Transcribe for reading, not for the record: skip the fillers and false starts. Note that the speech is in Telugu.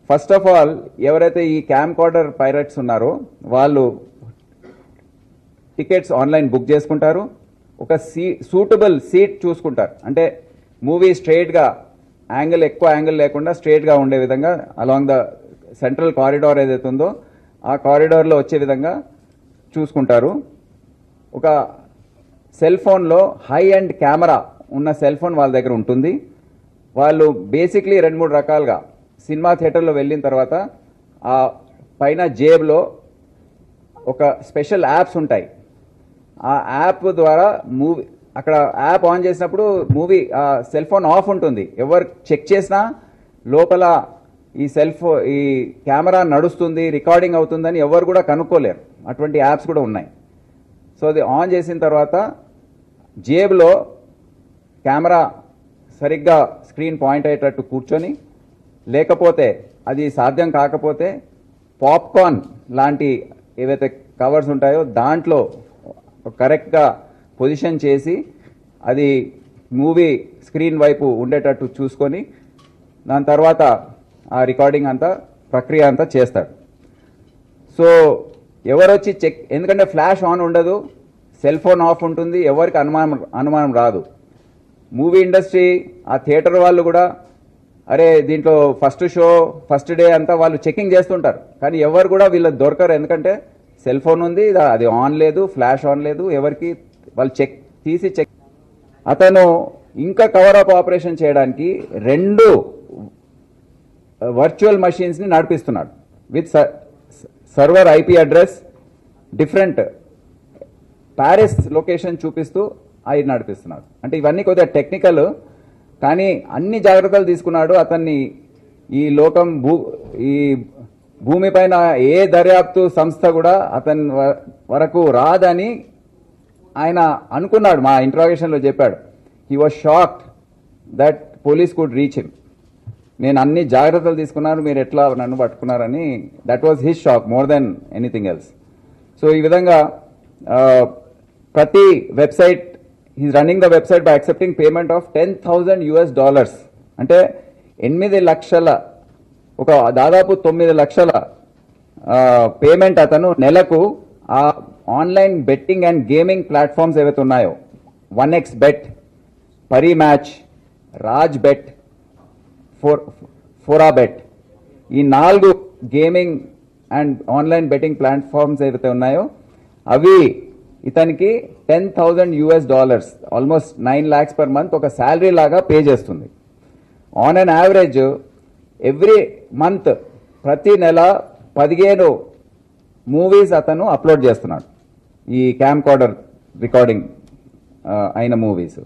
ఫస్ట్ ఆఫ్ ఆల్ ఎవరైతే ఈ క్యామ్ కార్డర్ పైరట్స్ ఉన్నారో వాళ్ళు టికెట్స్ ఆన్లైన్ బుక్ చేసుకుంటారు. ఒక సూటబుల్ సీట్ చూసుకుంటారు. అంటే మూవీ స్ట్రైట్గా ఎక్కువ యాంగిల్ లేకుండా స్ట్రైట్గా ఉండే విధంగా అలాంగ్ ద సెంట్రల్ కారిడార్ ఏదైతే ఉందో ఆ కారిడార్లో వచ్చే విధంగా చూసుకుంటారు. ఒక సెల్ ఫోన్లో హై అండ్ కెమెరా ఉన్న సెల్ ఫోన్ వాళ్ళ దగ్గర ఉంటుంది. వాళ్ళు బేసిక్లీ 2-3 రకాలుగా సినిమా థియేటర్లో వెళ్ళిన తర్వాత ఆ పైన జేబులో ఒక స్పెషల్ యాప్స్ ఉంటాయి. ఆ యాప్ ద్వారా మూవీ అక్కడ యాప్ ఆన్ చేసినప్పుడు మూవీ సెల్ ఫోన్ ఆఫ్ ఉంటుంది. ఎవరు చెక్ చేసినా లోపల ఈ కెమెరా నడుస్తుంది, రికార్డింగ్ అవుతుందని ఎవరు కూడా కనుక్కోలేరు. అటువంటి యాప్స్ కూడా ఉన్నాయి. సో అది ఆన్ చేసిన తర్వాత జేబులో కెమెరా సరిగ్గా స్క్రీన్ పాయింట్ అయ్యేటట్టు కూర్చొని, లేకపోతే అది సాధ్యం కాకపోతే పాప్కార్న్ లాంటి ఏవైతే కవర్స్ ఉంటాయో దాంట్లో కరెక్ట్గా పొజిషన్ చేసి అది మూవీ స్క్రీన్ వైపు ఉండేటట్టు చూసుకొని దాని తర్వాత ఆ రికార్డింగ్ అంతా ప్రక్రియ అంతా చేస్తాడు. సో ఎవరొచ్చి చెక్, ఎందుకంటే ఫ్లాష్ ఆన్ ఉండదు, సెల్ ఫోన్ ఆఫ్ ఉంటుంది, ఎవరికి అనుమానం రాదు. మూవీ ఇండస్ట్రీ ఆ థియేటర్ వాళ్ళు కూడా అరే దీంట్లో ఫస్ట్ డే అంతా వాళ్ళు చెకింగ్ చేస్తుంటారు. కానీ ఎవరు కూడా వీళ్ళకి దొరకరు. ఎందుకంటే సెల్ ఫోన్ ఉంది, అది ఆన్ లేదు, ఫ్లాష్ ఆన్ లేదు, ఎవరికి వాళ్ళు చెక్. అతను ఇంకా కవర్ అప్ ఆపరేషన్ చేయడానికి 2 వర్చువల్ మషీన్స్ ని నడిపిస్తున్నాడు. With server IP address different Paris location చూపిస్తూ ఆయన నడిపిస్తున్నాడు. అంటే ఇవన్నీ కొద్దిగా టెక్నికల్, కానీ అన్ని జాగ్రత్తలు తీసుకున్నాడు. అతన్ని ఈ భూమి పైన ఏ దర్యాప్తు సంస్థ కూడా అతని వరకు రాదని ఆయన అనుకున్నాడు. మా ఇంట్రాగేషన్లో చెప్పాడు. He was shocked that police could reach him. నేను అన్ని జాగ్రత్తలు తీసుకున్నాను, మీరు ఎట్లా నన్ను పట్టుకున్నారని. That was his shock more than anything else. So ఈ విధంగా ప్రతి website, he's running the website by accepting payment of $10,000. అంటే 8 లక్షల, ఒక దాదాపు 9 లక్షల పేమెంట్ అతను నెలకు ఆ online betting and gaming platforms ఏవైతే ఉన్నాయో 1xBet, Parimatch, Rajbet, Fourabet, ఈ 4 gaming and online betting platforms ఏవైతే ఉన్నాయో అవి ఇతనికి $10,000, ఆల్మోస్ట్ 9 lakhs per month ఒక శాలరీ లాగా పే చేస్తుంది. On an average every month, ప్రతి నెల 15 మూవీస్ అతను అప్లోడ్ చేస్తున్నాడు, ఈ క్యామ్ కార్డర్ రికార్డింగ్ అయిన మూవీస్.